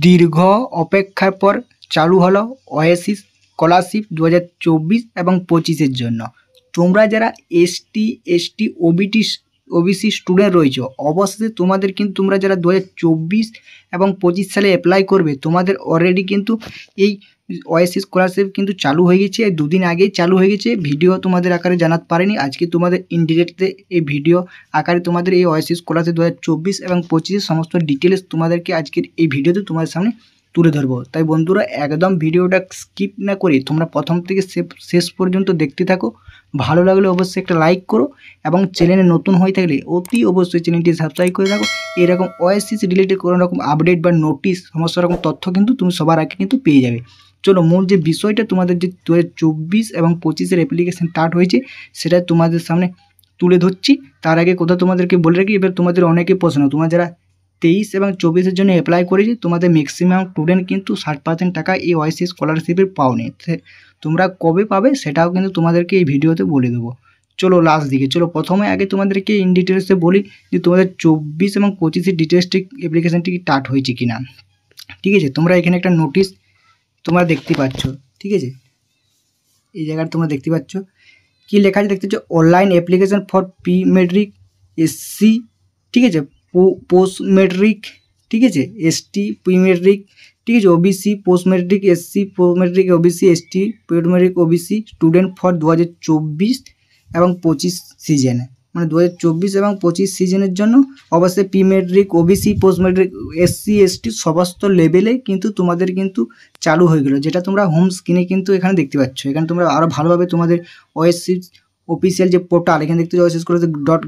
দীর্ঘ অপেক্ষার পর চালু হলো ওয়েসিস স্কলারশিপ 2024 এবং 25-এর জন্য। তোমরা যারা এসটি, ওবিসি স্টুডেন্ট রয়েছে, অবশ্যই তোমাদের কিন্তু তোমরা যারা 2024 এবং 25 সালে অ্যাপ্লাই করবে, তোমাদের অলরেডি কিন্তু এই ওয়েসিস স্কলারশিপ কিন্তু চালু হয়ে গেছে। এই দুদিন আগেই চালু হয়ে গেছে। ভিডিও তোমাদের আকারে জানাতে পারিনি, আজকে তোমাদের ইনডিরেক্টে এই ভিডিও আকারে তোমাদের এই ওয়েসিস স্কলারশিপ 2024 এবং 25-এর সমস্ত ডিটেলস তোমাদেরকে আজকের এই ভিডিওতে তোমাদের সামনে তুলে ধরবো। তাই বন্ধুরা একদম ভিডিওটা স্কিপ না করে তোমরা প্রথম থেকে শেষ পর্যন্ত দেখতে থাকো। ভালো লাগলে অবশ্যই একটা লাইক করো এবং চ্যানেলে নতুন হয়ে থাকলে অতি অবশ্যই চ্যানেলটি সাবস্ক্রাইব করে রাখো। এরকম ওয়েসিস রিলেটেড কোনো রকম আপডেট বা নোটিশ সমস্ত রকম তথ্য কিন্তু তুমি সবার আগে কিন্তু পেয়ে যাবে। চলো মূল যে বিষয়টা, তোমাদের যে 2024 এবং 25-এর অ্যাপ্লিকেশন স্টার্ট হয়েছে সেটা তোমাদের সামনে তুলে ধরছি। তার আগে কথা তোমাদেরকে বলে রাখি, এবার তোমাদের অনেকে প্রশ্ন, তোমরা যারা 23 এবং 24-এর জন্য অ্যাপ্লাই করেছি, তোমাদের ম্যাক্সিমাম স্টুডেন্ট কিন্তু 60% টাকা এই ওয়েসিস স্কলারশিপের পাওনি। তোমরা কবে পাবে সেটাও কিন্তু তোমাদেরকে এই ভিডিওতে বলে দেবো। চলো লাস্ট দিকে, চলো প্রথমে আগে তোমাদেরকে ইন ডিটেলসে বলি যে তোমাদের 24 এবং 25-এর ডিটেলসটি অ্যাপ্লিকেশানটি স্টার্ট হয়েছে কিনা। ঠিক আছে, তোমরা এখানে একটা নোটিশ তোমরা দেখতে পাচ্ছ। ঠিক আছে, এই জায়গাটা তোমরা দেখতে পাচ্ছ কি লেখা আছে দেখতে পাচ্ছ, online application for pre metric SC, ঠিক আছে, পোস্ট মেট্রিক, ঠিক আছে, এসটি প্রি মেট্রিক, ঠিক আছে, OBC post metric, SC post metric, OBC ST pre metric, OBC student for 2024 এবং 25 সিজনে, মানে 2024 এবং 25 সিজনের জন্য অবশ্যই pre metric, OBC post metric, SC ST সমস্ত লেভেলে কিন্তু তোমাদের কিন্তু চালু হয়ে গেলো, যেটা তোমরা হোম স্ক্রিনে কিন্তু এখানে দেখতে পাচ্ছ। এখানে তোমরা আরও ভালোভাবে তোমাদের ওয়েসিস অফিসিয়াল যে পোর্টাল, এখানে দেখতে ওয়েসিস করে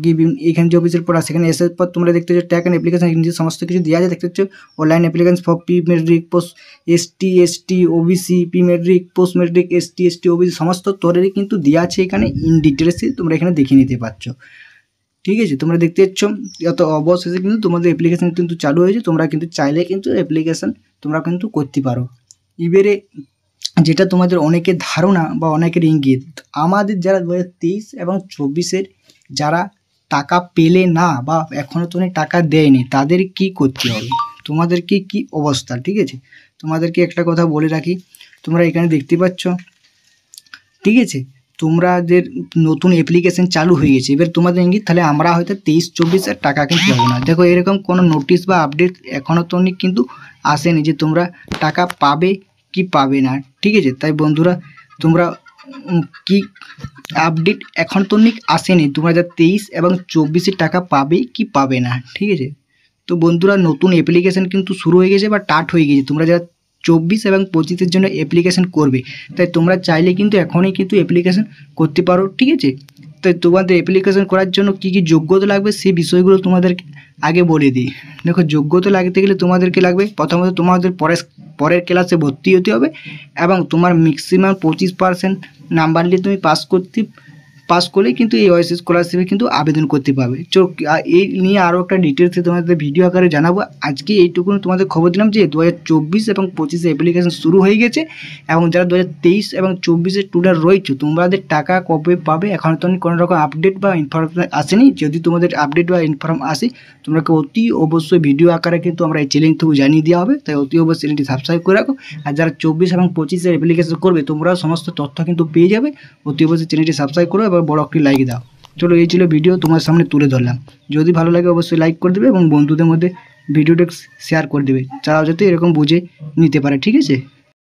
.gov, এখানে যে অফিসিয়াল পোর্টাল, সেখানে এসে পর তোমরা দেখতে পাচ্ছ ট্যাগ অ্যান্ড অ্যাপ্লিকেশন সমস্ত কিছু দেওয়া যায়। দেখতে পাচ্ছ online application for pre metric, post ST OBC, pre metric, post metric, ST OBC সমস্ত তোরেরই কিন্তু দেওয়া আছে এখানে ইন ডিটেলসে, তোমরা এখানে দেখে নিতে পারছো। ঠিক আছে, তোমরা দেখতে পাচ্ছ অত অবশেষে কিন্তু তোমাদের অ্যাপ্লিকেশান কিন্তু চালু হয়েছে। তোমরা কিন্তু চাইলে কিন্তু অ্যাপ্লিকেশান তোমরা কিন্তু করতে পারো। এবারে যেটা তোমাদের অনেকের ধারণা বা অনেকের ইঙ্গিত, আমাদের যারা 2023 এবং 24-এর যারা টাকা পেলে না বা এখনও তো টাকা দেয়নি, তাদের কি করতে হবে, তোমাদের কি অবস্থা। ঠিক আছে, তোমাদেরকে একটা কথা বলে রাখি, তোমরা এখানে দেখতে পাচ্ছ, ঠিক আছে, তোমাদের নতুন অ্যাপ্লিকেশন চালু হয়ে গেছে। এবার তোমাদের ইঙ্গিত, তাহলে আমরা হয়তো 23-24-এর টাকা কিন্তু পাবো না। দেখো এরকম কোনো নোটিশ বা আপডেট এখনও তো কিন্তু আসেনি যে তোমরা টাকা পাবে কি পাবে না। ঠিক আছে, তাই বন্ধুরা তোমরা কি আপডেট এখন তো আসেনি, তোমরা যা 23 এবং 24-এর টাকা পাবে কি পাবে না। ঠিক আছে, তো বন্ধুরা নতুন অ্যাপ্লিকেশান কিন্তু শুরু হয়ে গেছে বা স্টার্ট হয়ে গেছে। তোমরা যারা 24 এবং 25-এর জন্য অ্যাপ্লিকেশান করবে, তাই তোমরা চাইলে কিন্তু এখনই কিন্তু অ্যাপ্লিকেশান করতে পারো। ঠিক আছে, তাই তোমাদের অ্যাপ্লিকেশান করার জন্য কী কী যোগ্যতা লাগবে সেই বিষয়গুলো তোমাদের আগে বলে দিই। দেখো যোগ্যতা লাগতে গেলে তোমাদেরকে লাগবে প্রথমত তোমাদের পরের ক্লাসে ভর্তি হতে হবে এবং তোমার ম্যাক্সিমাম 25% নাম্বার নিয়ে তুমি পাস করলেই কিন্তু এই ওয়েসিস স্কলারশিপে কিন্তু আবেদন করতে পারবে। এই নিয়ে আরও একটা ডিটেলসে তোমাদের ভিডিও আকারে জানাবো। আজকে এইটুকুন তোমাদের খবর দিলাম যে 2024 এবং 25-এ অ্যাপ্লিকেশন শুরু হয়ে গেছে এবং যারা 2023 এবং 24-এর স্টুডেন্ট রয়েছে, তোমাদের টাকা কবে পাবে এখন তো কোনো রকম আপডেট বা ইনফরমেশন আসেনি। যদি তোমাদের আপডেট বা ইনফরমেশন আসে, তোমরা অতি অবশ্যই ভিডিও আকারে কিন্তু আমরা এই চ্যানেল থেকে জানিয়ে দেওয়া হবে। তাই অতি অবশ্যই চ্যানেলটি সাবস্ক্রাইব করে রাখো। আর যারা 24 এবং 25-এর অ্যাপ্লিকেশন করবে, তোমরাও সমস্ত তথ্য কিন্তু পেয়ে যাবে। অতি অবশ্যই চ্যানেলটি সাবস্ক্রাইব করো এবং বড় একটি লাইক দাও। চলো এই ছিল ভিডিও, তোমার সামনে তুলে ধরলাম। যদি ভালো লাগে অবশ্যই লাইক করে দেবে এবং বন্ধুদের মধ্যে ভিডিওটা শেয়ার করে দেবে, যারা যাতে এরকম বুঝে নিতে পারে। ঠিক আছে।